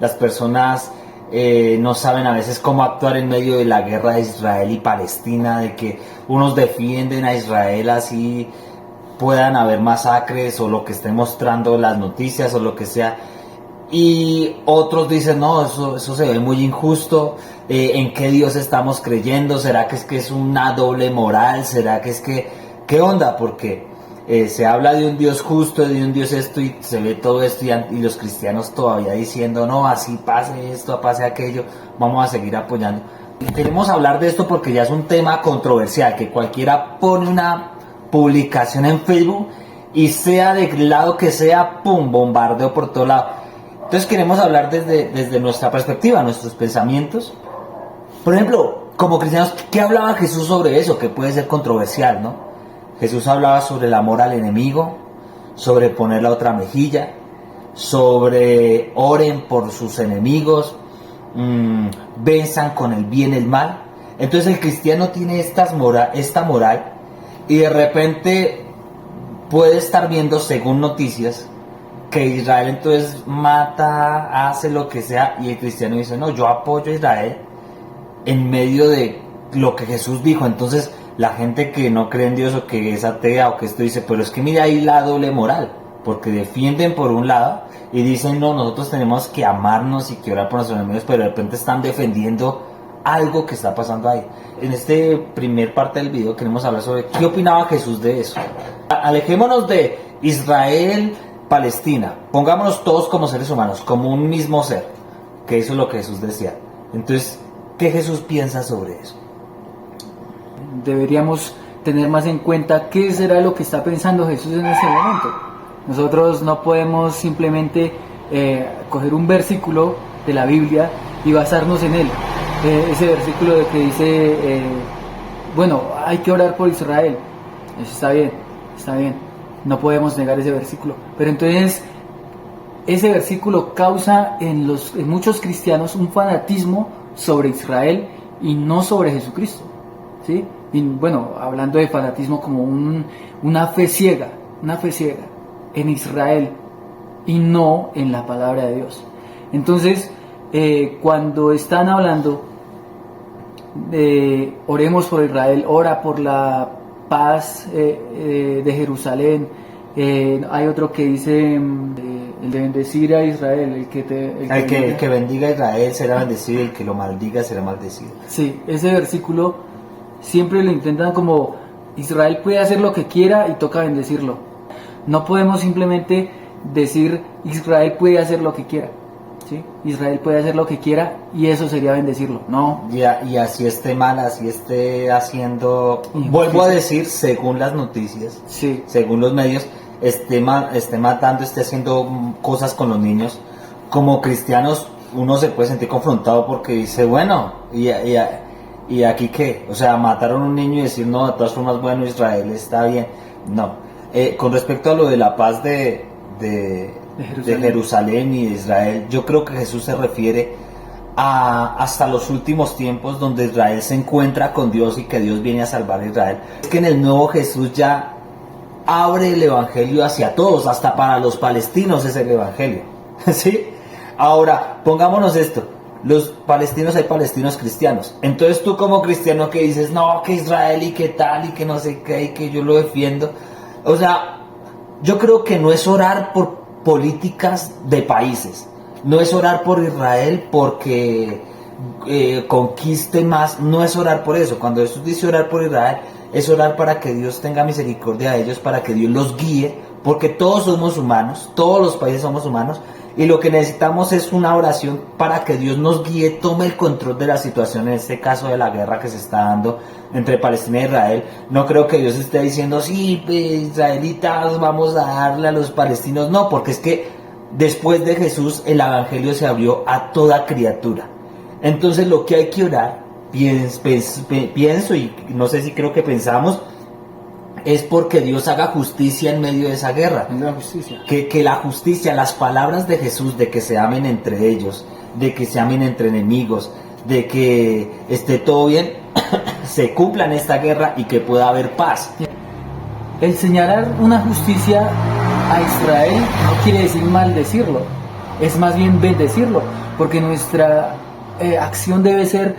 las personas no saben a veces cómo actuar en medio de la guerra de Israel y Palestina, de que unos defienden a Israel así puedan haber masacres o lo que estén mostrando las noticias o lo que sea, y otros dicen no, eso se ve muy injusto. ¿En qué Dios estamos creyendo? ¿Será que es una doble moral? ¿Será que qué onda? Porque se habla de un Dios justo, de un Dios esto, y se ve todo esto, y los cristianos todavía diciendo no, así pase esto, pase aquello, vamos a seguir apoyando. Queremos hablar de esto porque ya es un tema controversial, que cualquiera pone una publicación en Facebook y sea del lado que sea, pum, bombardeo por todo lado. Entonces queremos hablar desde nuestra perspectiva, nuestros pensamientos. Por ejemplo, como cristianos, ¿qué hablaba Jesús sobre eso? Que puede ser controversial, ¿no? Jesús hablaba sobre el amor al enemigo, sobre poner la otra mejilla, sobre oren por sus enemigos, venzan con el bien el mal. Entonces el cristiano tiene esta moral, y de repente puede estar viendo, según noticias, que Israel entonces mata, hace lo que sea, y el cristiano dice no, yo apoyo a Israel en medio de lo que Jesús dijo. Entonces la gente que no cree en Dios o que es atea o que esto dice, pero es que mira ahí la doble moral, porque defienden por un lado y dicen no, nosotros tenemos que amarnos y que orar por nuestros enemigos, pero de repente están defendiendo algo que está pasando ahí. En este primer parte del video queremos hablar sobre qué opinaba Jesús de eso. Alejémonos de Israel, Palestina, pongámonos todos como seres humanos, como un mismo ser, que eso es lo que Jesús decía. Entonces, ¿qué Jesús piensa sobre eso? Deberíamos tener más en cuenta qué será lo que está pensando Jesús en ese momento. Nosotros no podemos simplemente coger un versículo de la Biblia y basarnos en él. Ese versículo de que dice, bueno, hay que orar por Israel. Eso está bien. No podemos negar ese versículo. Pero entonces, ese versículo causa en muchos cristianos un fanatismo sobre Israel y no sobre Jesucristo, ¿sí? Y bueno, hablando de fanatismo como una fe ciega en Israel y no en la palabra de Dios. Entonces, cuando están hablando de oremos por Israel, ora por la paz de Jerusalén, hay otro que dice el de bendecir a Israel, el que bendiga a Israel será bendecido, y el que lo maldiga será maldecido. Sí, ese versículo siempre lo intentan como Israel puede hacer lo que quiera y toca bendecirlo. No podemos simplemente decir Israel puede hacer lo que quiera, ¿sí? Israel puede hacer lo que quiera y eso sería bendecirlo, no. Y así esté mal, así esté haciendo, vuelvo a decir, según las noticias, sí, según los medios, esté matando, esté haciendo cosas con los niños. Como cristianos uno se puede sentir confrontado porque dice, bueno, ¿y aquí qué? O sea, mataron a un niño y decir, no, de todas formas, bueno, Israel está bien. No. Con respecto a lo de la paz de Jerusalén y de Israel, yo creo que Jesús se refiere hasta los últimos tiempos, donde Israel se encuentra con Dios y que Dios viene a salvar a Israel. Es que en el nuevo Jesús ya abre el evangelio hacia todos, hasta para los palestinos es el evangelio, ¿sí? Ahora, pongámonos esto, hay palestinos cristianos. Entonces tú como cristiano que dices, no, que Israel y que tal, y que no sé qué, y que yo lo defiendo. O sea, yo creo que no es orar por políticas de países, no es orar por Israel porque conquiste más, no es orar por eso. Cuando Jesús dice orar por Israel, es orar para que Dios tenga misericordia de ellos, para que Dios los guíe, porque todos somos humanos, todos los países somos humanos, y lo que necesitamos es una oración para que Dios nos guíe, tome el control de la situación, en este caso de la guerra que se está dando entre Palestina e Israel. No creo que Dios esté diciendo, sí, pues, israelitas, vamos a darle a los palestinos. No, porque es que después de Jesús el evangelio se abrió a toda criatura. Entonces lo que hay que orar, pienso, y no sé si creo que pensamos, es porque Dios haga justicia en medio de esa guerra. Que la justicia, las palabras de Jesús de que se amen entre ellos, de que se amen entre enemigos, de que esté todo bien, se cumpla en esta guerra y que pueda haber paz. El señalar una justicia a Israel no quiere decir maldecirlo, es más bien bendecirlo, porque nuestra acción debe ser: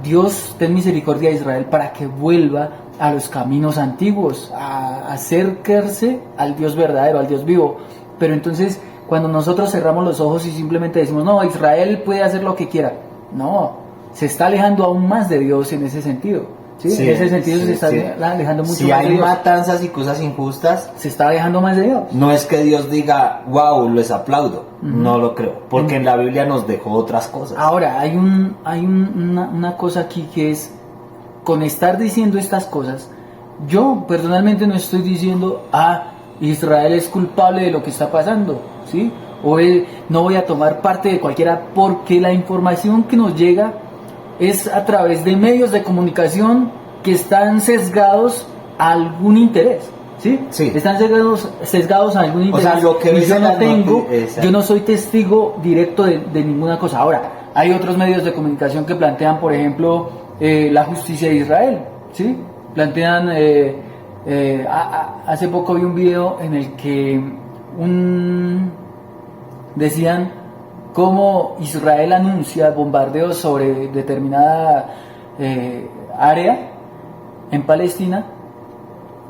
Dios, ten misericordia de Israel para que vuelva a los caminos antiguos, a acercarse al Dios verdadero, al Dios vivo. Pero entonces, cuando nosotros cerramos los ojos y simplemente decimos: no, Israel puede hacer lo que quiera, no, se está alejando aún más de Dios en ese sentido. ¿Sí? Sí, en ese sentido sí, se está sí. alejando mucho Si más de hay Dios. matanzas y cosas injustas, Se está alejando más de Dios. no es que Dios diga, wow, les aplaudo. No lo creo. Porque en la Biblia nos dejó otras cosas. Ahora, hay una cosa aquí que es: con estar diciendo estas cosas, yo personalmente no estoy diciendo: Israel es culpable de lo que está pasando, ¿sí? O no voy a tomar parte de cualquiera, porque la información que nos llega es a través de medios de comunicación que están sesgados a algún interés, ¿sí? Sí. Están sesgados a algún interés. O sea, lo que y ves yo en no las tengo, noticias. yo no soy testigo directo de ninguna cosa. Ahora, hay otros medios de comunicación que plantean, por ejemplo, la justicia de Israel, ¿sí? Plantean, hace poco vi un video en el que decían cómo Israel anuncia bombardeos sobre determinada área en Palestina,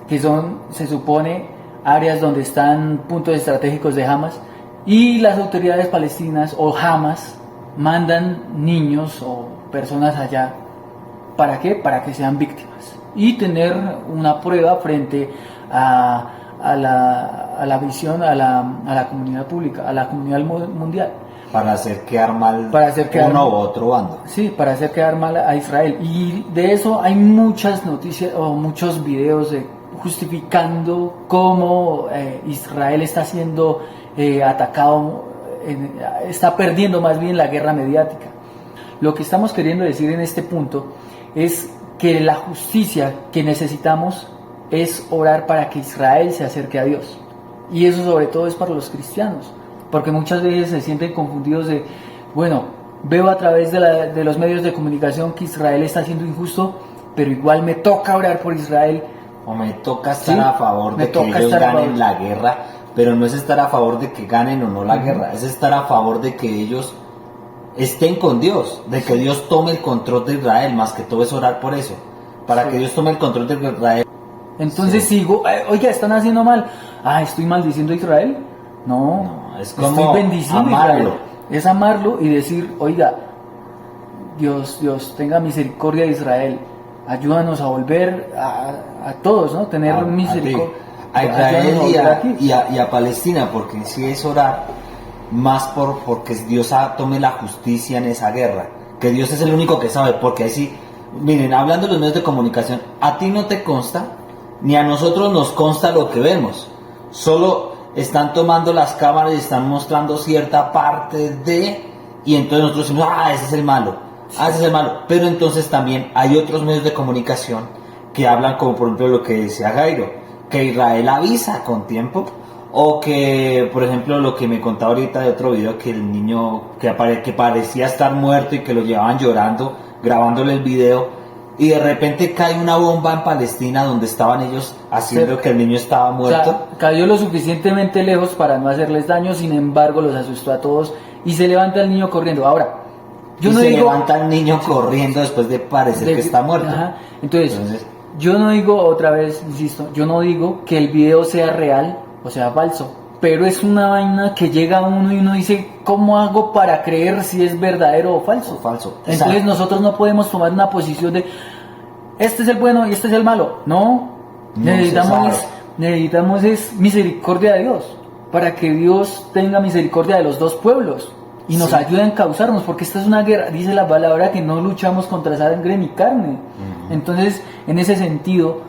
que son, se supone, áreas donde están puntos estratégicos de Hamas, y las autoridades palestinas o Hamas mandan niños o personas allá. ¿Para qué? Para que sean víctimas y tener una prueba frente a la visión, a la comunidad pública, a la comunidad mundial. Para hacer quedar mal uno u otro bando. Sí, para hacer quedar mal a Israel. Y de eso hay muchas noticias o muchos videos justificando cómo Israel está siendo atacado, está perdiendo más bien la guerra mediática. Lo que estamos queriendo decir en este punto es que la justicia que necesitamos es orar para que Israel se acerque a Dios. Y eso sobre todo es para los cristianos, porque muchas veces se sienten confundidos de, bueno, veo a través de los medios de comunicación que Israel está siendo injusto, pero igual me toca orar por Israel. O me toca estar ¿Sí? a favor de que ellos ganen la guerra, pero no es estar a favor de que ganen o no la guerra, es estar a favor de que ellos estén con Dios, de que Dios tome el control de Israel, más que todo es orar por eso, para que Dios tome el control de Israel. Entonces sigo, oiga, están haciendo mal, estoy maldiciendo a Israel. No, es como estoy bendiciendo amarlo. a Israel. Es amarlo y decir: oiga, Dios, tenga misericordia de Israel, ayúdanos a volver a todos, ¿no? Tener misericordia. A Israel y a Palestina, porque en sí es orar más porque Dios tome la justicia en esa guerra, que Dios es el único que sabe, porque así, miren, hablando de los medios de comunicación, a ti no te consta, ni a nosotros nos consta lo que vemos, solo están tomando las cámaras y están mostrando cierta parte y entonces nosotros decimos: ese es el malo, ese es el malo. Pero entonces también hay otros medios de comunicación que hablan, como por ejemplo lo que decía Jairo, que Israel avisa con tiempo, o que, por ejemplo, lo que me contaba ahorita de otro video, que el niño que parecía estar muerto y que lo llevaban llorando, grabándole el video, y de repente cae una bomba en Palestina donde estaban ellos haciendo que el niño estaba muerto. O sea, cayó lo suficientemente lejos para no hacerles daño, sin embargo los asustó a todos y se levanta el niño corriendo. Ahora, yo no digo, levanta el niño corriendo después de parecer que está muerto. Entonces, yo no digo, otra vez, insisto, yo no digo que el video sea real o sea falso, pero es una vaina que llega a uno y uno dice: ¿cómo hago para creer si es verdadero o falso? Entonces Exacto. nosotros no podemos tomar una posición de este es el bueno y este es el malo. No, necesitamos es misericordia de Dios, para que Dios tenga misericordia de los dos pueblos y nos ayude a encauzarnos, porque esta es una guerra, dice la palabra, que no luchamos contra sangre ni carne. Entonces, en ese sentido,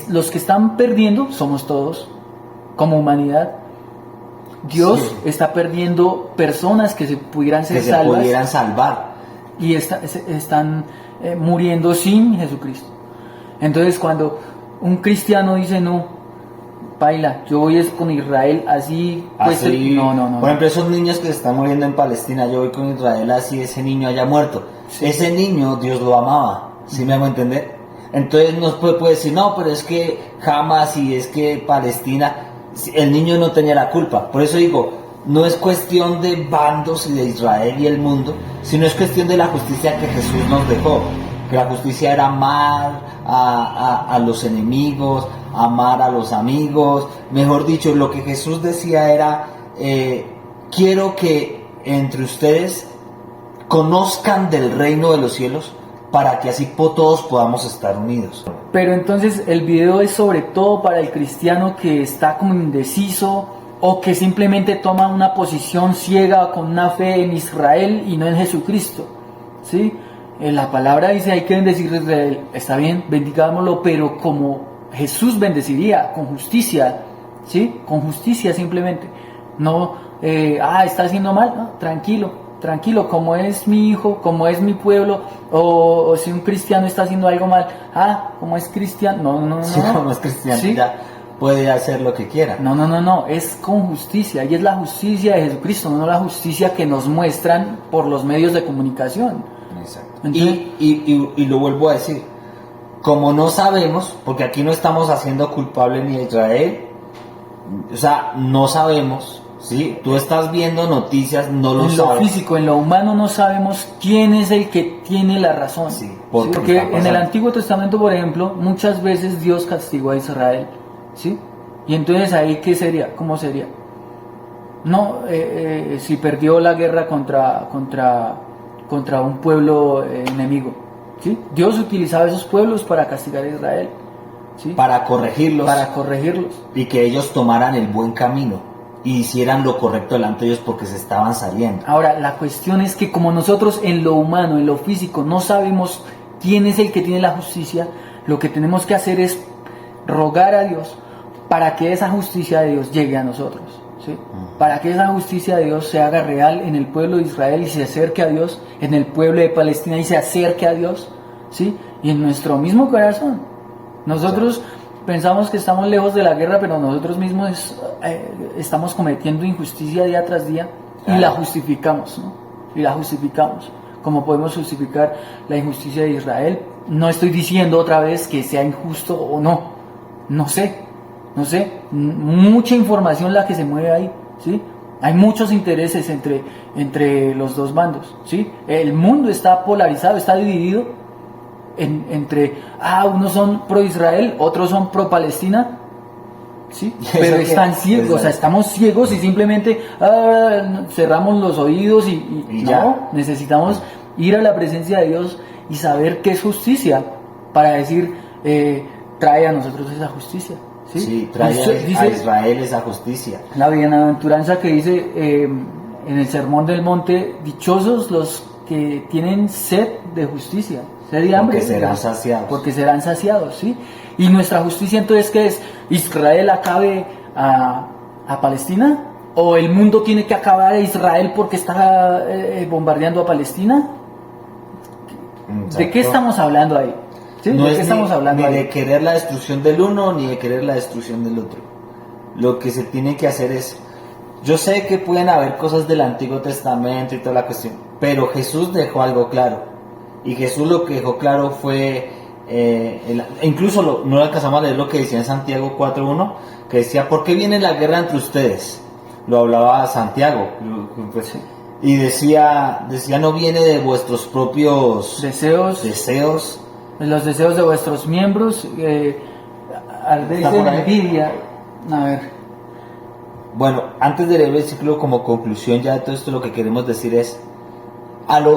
los que están perdiendo somos todos, como humanidad. Dios está perdiendo personas que se pudieran ser salvas, se pudieran salvar, y están muriendo sin Jesucristo. Entonces, cuando un cristiano dice: no, paila, yo voy con Israel así, pues no. Por ejemplo, esos niños que se están muriendo en Palestina, yo voy con Israel así ese niño haya muerto. Sí. Ese niño Dios lo amaba, ¿sí me hago entender? Entonces no puede decir: no, pero es que Hamas y es que Palestina, el niño no tenía la culpa. Por eso digo, no es cuestión de bandos y de Israel y el mundo, sino es cuestión de la justicia que Jesús nos dejó. Que la justicia era amar a los enemigos, amar a los amigos. Mejor dicho, lo que Jesús decía era, quiero que entre ustedes conozcan del reino de los cielos, para que así todos podamos estar unidos. Pero entonces el video es sobre todo para el cristiano que está como indeciso o que simplemente toma una posición ciega con una fe en Israel y no en Jesucristo, ¿sí? La palabra dice hay que bendecir a Israel, está bien, bendigámoslo, pero como Jesús bendeciría, con justicia, ¿sí? Con justicia simplemente, no, está haciendo mal, no, tranquilo, como es mi hijo, como es mi pueblo, o si un cristiano está haciendo algo mal, como es cristiano, no. Sí, como es cristiano, ¿sí? Ya puede hacer lo que quiera. No, es con justicia, y es la justicia de Jesucristo, no la justicia que nos muestran por los medios de comunicación. Exacto. Entonces, y lo vuelvo a decir, como no sabemos, porque aquí no estamos haciendo culpable ni a Israel, o sea, no sabemos. Sí, tú estás viendo noticias, no lo sabes. En lo físico, en lo humano no sabemos quién es el que tiene la razón. Sí, porque en el Antiguo Testamento, por ejemplo, muchas veces Dios castigó a Israel, ¿sí? Y entonces ahí, ¿qué sería? ¿Cómo sería? No, si perdió la guerra contra un pueblo enemigo, ¿sí? Dios utilizaba esos pueblos para castigar a Israel, ¿sí? Para corregirlos. Y que ellos tomaran el buen camino y hicieran lo correcto delante de ellos porque se estaban saliendo. Ahora, la cuestión es que como nosotros en lo humano, en lo físico, no sabemos quién es el que tiene la justicia, lo que tenemos que hacer es rogar a Dios para que esa justicia de Dios llegue a nosotros, ¿sí? Para que esa justicia de Dios se haga real en el pueblo de Israel y se acerque a Dios, en el pueblo de Palestina y se acerque a Dios, ¿sí? Y en nuestro mismo corazón. Nosotros pensamos que estamos lejos de la guerra, pero nosotros mismos estamos cometiendo injusticia día tras día y la justificamos, ¿no? Y la justificamos. Como podemos justificar la injusticia de Israel, no estoy diciendo otra vez que sea injusto o no. No sé. Mucha información la que se mueve ahí, ¿sí? Hay muchos intereses entre los dos bandos, ¿sí? El mundo está polarizado, está dividido entre unos son pro Israel, otros son pro Palestina, ¿sí? Pero están ciegos, o sea, estamos ciegos y simplemente cerramos los oídos y ya. No, necesitamos ir a la presencia de Dios y saber qué es justicia para decir, trae a nosotros esa justicia, ¿sí? Sí, trae a Israel esa justicia. La bienaventuranza que dice en el Sermón del Monte, dichosos los que tienen sed de justicia, sed y hambre, porque serán saciados, ¿sí? Y nuestra justicia entonces, ¿qué es? ¿Israel acabe a Palestina? ¿O el mundo tiene que acabar a Israel porque está bombardeando a Palestina? Exacto. ¿De qué estamos hablando ahí? ¿Sí? No ¿De es qué estamos hablando ni ahí? de querer la destrucción del uno ni de querer la destrucción del otro. Lo que se tiene que hacer es, yo sé que pueden haber cosas del Antiguo Testamento y toda la cuestión, pero Jesús dejó algo claro. Y Jesús lo que dejó claro fue, incluso no alcanzamos a leer lo que decía en Santiago 4.1, que decía, ¿por qué viene la guerra entre ustedes? Lo hablaba Santiago, pues, y decía, no viene de vuestros propios deseos, los deseos de vuestros miembros, al ver envidia. A ver. Bueno, antes de leer el versículo como conclusión ya de todo esto, lo que queremos decir es,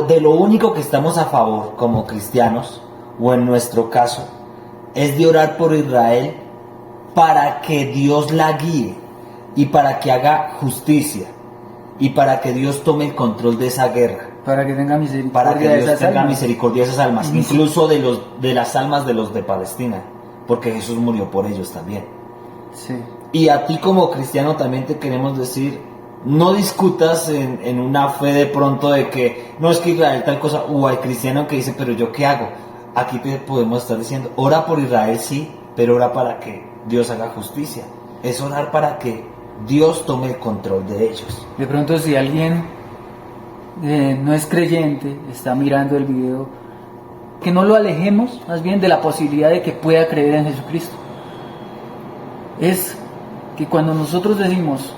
de lo único que estamos a favor como cristianos, o en nuestro caso, es de orar por Israel para que Dios la guíe y para que haga justicia y para que Dios tome el control de esa guerra. Para que tenga misericordia, para que Dios tenga misericordia de esas almas, incluso de las almas de los de Palestina, porque Jesús murió por ellos también. Sí. Y a ti como cristiano también te queremos decir, no discutas en una fe de pronto de que no es que Israel tal cosa, o hay cristiano que dice, pero yo qué hago. Aquí te podemos estar diciendo, ora por Israel sí, pero ora para que Dios haga justicia. Es orar para que Dios tome el control de ellos. De pronto si alguien no es creyente, está mirando el video, que no lo alejemos más bien de la posibilidad de que pueda creer en Jesucristo. Es que cuando nosotros decimos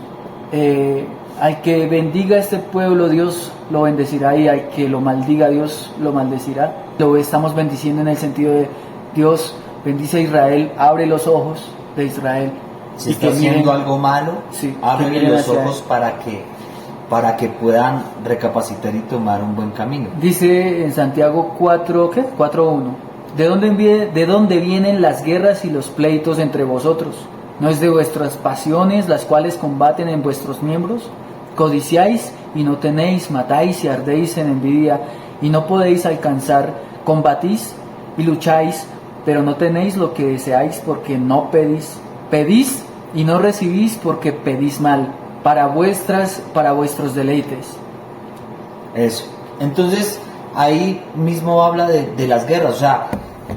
Al que bendiga a este pueblo, Dios lo bendecirá, y al que lo maldiga, Dios lo maldecirá. Lo estamos bendiciendo en el sentido de Dios bendice a Israel, abre los ojos de Israel. Si está haciendo algo malo, sí, abre los ojos para que puedan recapacitar y tomar un buen camino. Dice en Santiago 4, ¿qué? 4:1. ¿De dónde vienen las guerras y los pleitos entre vosotros? ¿No es de vuestras pasiones las cuales combaten en vuestros miembros? Codiciáis y no tenéis, matáis y ardéis en envidia y no podéis alcanzar, combatís y lucháis, pero no tenéis lo que deseáis porque no pedís. Pedís y no recibís porque pedís mal, para vuestros deleites. Eso. Entonces, ahí mismo habla de las guerras. O sea,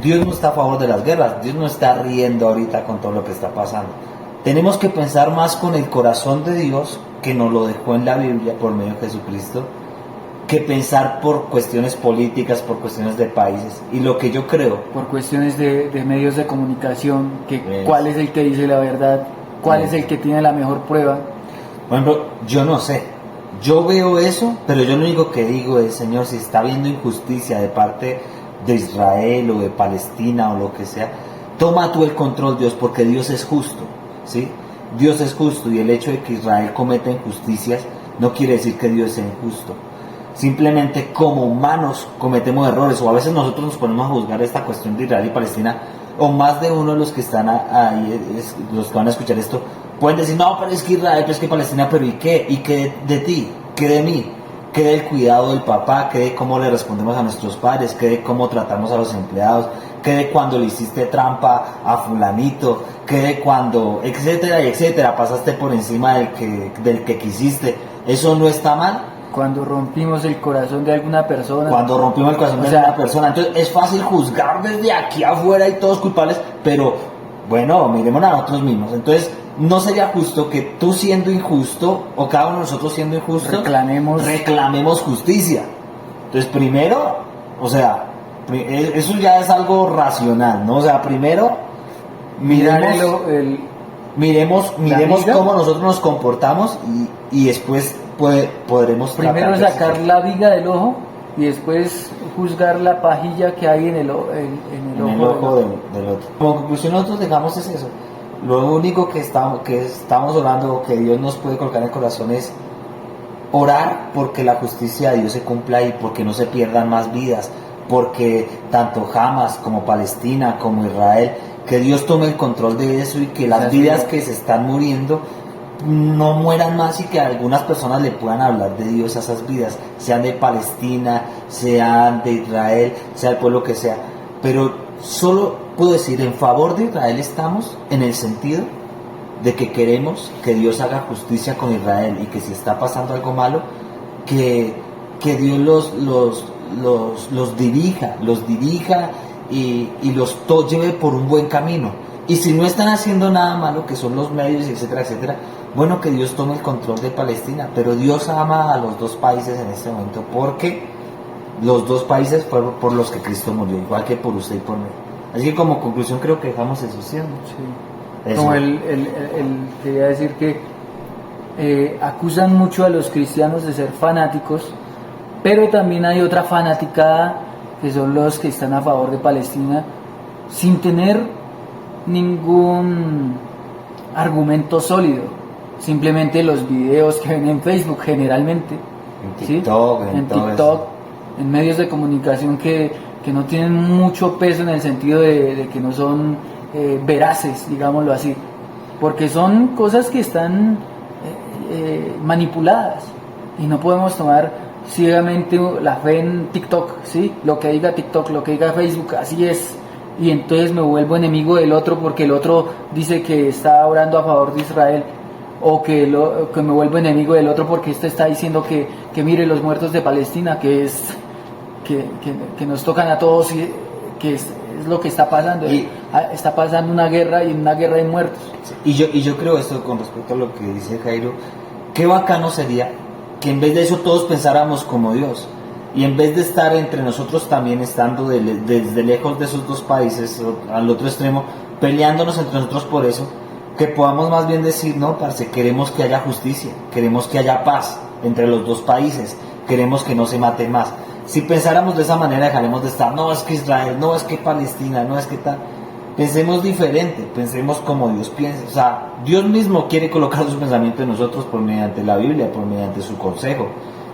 Dios no está a favor de las guerras. Dios no está riendo ahorita con todo lo que está pasando. Tenemos que pensar más con el corazón de Dios, que nos lo dejó en la Biblia por medio de Jesucristo, que pensar por cuestiones políticas, por cuestiones de países. Y lo que yo creo, por cuestiones de medios de comunicación, que cuál es el que dice la verdad, cuál es el que tiene la mejor prueba. Por ejemplo, yo no sé, yo veo eso, pero yo lo único que digo es, Señor, si está habiendo injusticia de parte de Israel o de Palestina o lo que sea, toma tú el control, Dios, porque Dios es justo, ¿sí? Dios es justo, y el hecho de que Israel cometa injusticias no quiere decir que Dios sea injusto. Simplemente como humanos cometemos errores, o a veces nosotros nos ponemos a juzgar esta cuestión de Israel y Palestina, o más de uno de los que están ahí, los que van a escuchar esto, pueden decir, no, pero es que Israel, pero es que Palestina, pero ¿y qué? ¿Y qué de ti? ¿Qué de mí? ¿Qué del cuidado del papá? ¿Qué de cómo le respondemos a nuestros padres? ¿Qué de cómo tratamos a los empleados? ¿Qué de cuando le hiciste trampa a fulanito? ¿Qué de cuando, etcétera y etcétera, pasaste por encima del que quisiste? ¿Eso no está mal? Cuando rompimos el corazón de alguna persona. Cuando rompimos el corazón de alguna persona. Entonces es fácil juzgar desde aquí afuera y todos culpables, pero bueno, miremos a nosotros mismos. Entonces no sería justo que tú siendo injusto, o cada uno de nosotros siendo injusto, reclamemos justicia. Entonces primero, o sea, eso ya es algo racional, ¿no? O sea, primero miremos cómo nosotros nos comportamos, y después podremos primero sacar la viga del ojo y después juzgar la pajilla que hay en el ojo del otro. Como conclusión, nosotros dejamos es eso. Lo único que estamos orando, que Dios nos puede colocar en el corazón, es orar porque la justicia de Dios se cumpla y porque no se pierdan más vidas, porque tanto Hamas como Palestina como Israel, que Dios tome el control de eso, y que las vidas que se están muriendo no mueran más, y que algunas personas le puedan hablar de Dios a esas vidas, sean de Palestina, sean de Israel, sea el pueblo que sea. Pero solo puedo decir, en favor de Israel estamos, en el sentido de que queremos que Dios haga justicia con Israel, y que si está pasando algo malo, que Dios los dirija y los lleve por un buen camino. Y si no están haciendo nada malo, que son los medios, etcétera, etcétera, bueno, que Dios tome el control de Palestina. Pero Dios ama a los dos países en este momento, porque los dos países fueron por los que Cristo murió, igual que por usted y por mí. Así que como conclusión creo que dejamos eso, ¿cierto? Sí. Como quería decir que acusan mucho a los cristianos de ser fanáticos, pero también hay otra fanaticada, que son los que están a favor de Palestina, sin tener ningún argumento sólido. Simplemente los videos que ven en Facebook generalmente, en TikTok, ¿sí? En TikTok, en medios de comunicación que no tienen mucho peso, en el sentido de que no son veraces, digámoslo así, porque son cosas que están manipuladas, y no podemos tomar ciegamente la fe en TikTok, ¿sí? Lo que diga TikTok, lo que diga Facebook, así es, y entonces me vuelvo enemigo del otro porque el otro dice que está orando a favor de Israel, o que me vuelvo enemigo del otro porque este está diciendo que mire los muertos de Palestina, que nos tocan a todos, y que es lo que está pasando. Está pasando una guerra, y en una guerra hay muertos. Y yo creo esto con respecto a lo que dice Jairo, qué bacano sería que en vez de eso todos pensáramos como Dios, y en vez de estar entre nosotros también estando desde lejos de esos dos países al otro extremo, peleándonos entre nosotros por eso, que podamos más bien decir, no, parce, queremos que haya justicia, queremos que haya paz entre los dos países, queremos que no se maten más. Si pensáramos de esa manera, dejaremos de estar, no, es que Israel, no, es que Palestina, no, es que tal. Pensemos diferente, pensemos como Dios piensa. O sea, Dios mismo quiere colocar sus pensamientos en nosotros por mediante la Biblia, por mediante su consejo.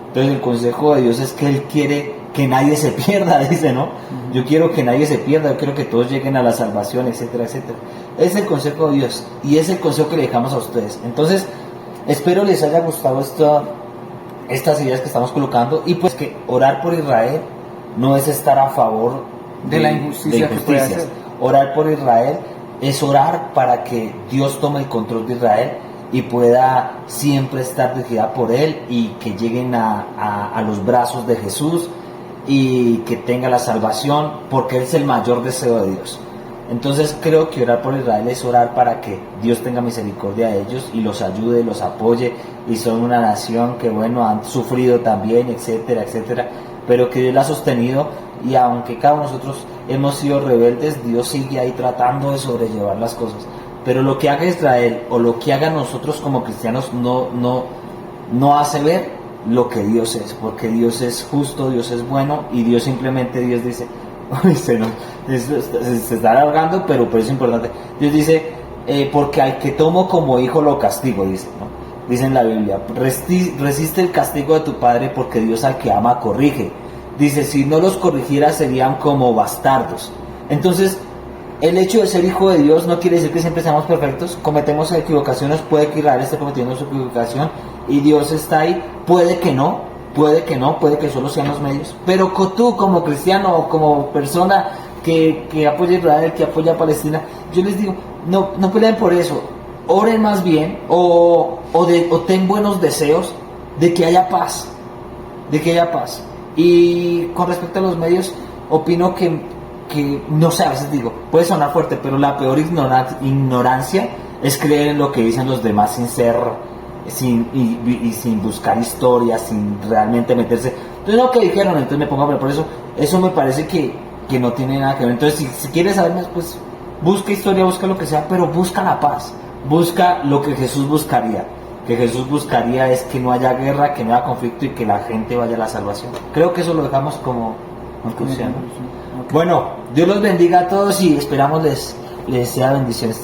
Entonces el consejo de Dios es que Él quiere que nadie se pierda, dice, ¿no? Yo quiero que nadie se pierda, yo quiero que todos lleguen a la salvación, etcétera, etcétera. Es el consejo de Dios y es el consejo que le dejamos a ustedes. Entonces, espero les haya gustado estas ideas que estamos colocando, y pues que orar por Israel no es estar a favor de la injusticia que puede hacer. Orar por Israel es orar para que Dios tome el control de Israel y pueda siempre estar dirigida por Él, y que lleguen a los brazos de Jesús y que tenga la salvación, porque es el mayor deseo de Dios. Entonces creo que orar por Israel es orar para que Dios tenga misericordia de ellos y los ayude, los apoye, y son una nación que, bueno, han sufrido también, etcétera, etcétera, pero que Dios la ha sostenido, y aunque cada uno de nosotros hemos sido rebeldes, Dios sigue ahí tratando de sobrellevar las cosas. Pero lo que haga Israel o lo que haga nosotros como cristianos no hace ver lo que Dios es, porque Dios es justo, Dios es bueno, y Dios simplemente, Dios dice, se está alargando, pero es importante. Dios dice, porque al que tomo como hijo lo castigo, dice, ¿no? Dice en la Biblia, resiste el castigo de tu padre, porque Dios al que ama corrige. Dice, si no los corrigiera serían como bastardos. Entonces, el hecho de ser hijo de Dios no quiere decir que siempre seamos perfectos, cometemos equivocaciones, puede que Israel esté cometiendo su equivocación y Dios está ahí, puede que puede que solo sean los medios, pero tú como cristiano o como persona que apoya a Israel, que apoya a Palestina, yo les digo, no peleen por eso, oren más bien, o ten buenos deseos de que haya paz, y con respecto a los medios, opino que no sé, a veces digo, puede sonar fuerte, pero la peor ignorancia es creer en lo que dicen los demás sin buscar historias, sin realmente meterse. Entonces, lo que dijeron, entonces me pongo a ver por eso. Eso me parece que no tiene nada que ver. Entonces, si quieres saber más, pues busca historia, busca lo que sea, pero busca la paz, busca lo que Jesús buscaría. Que Jesús buscaría es que no haya guerra, que no haya conflicto y que la gente vaya a la salvación. Creo que eso lo dejamos como conclusión. Okay. Bueno, Dios los bendiga a todos y esperamos les sea bendición este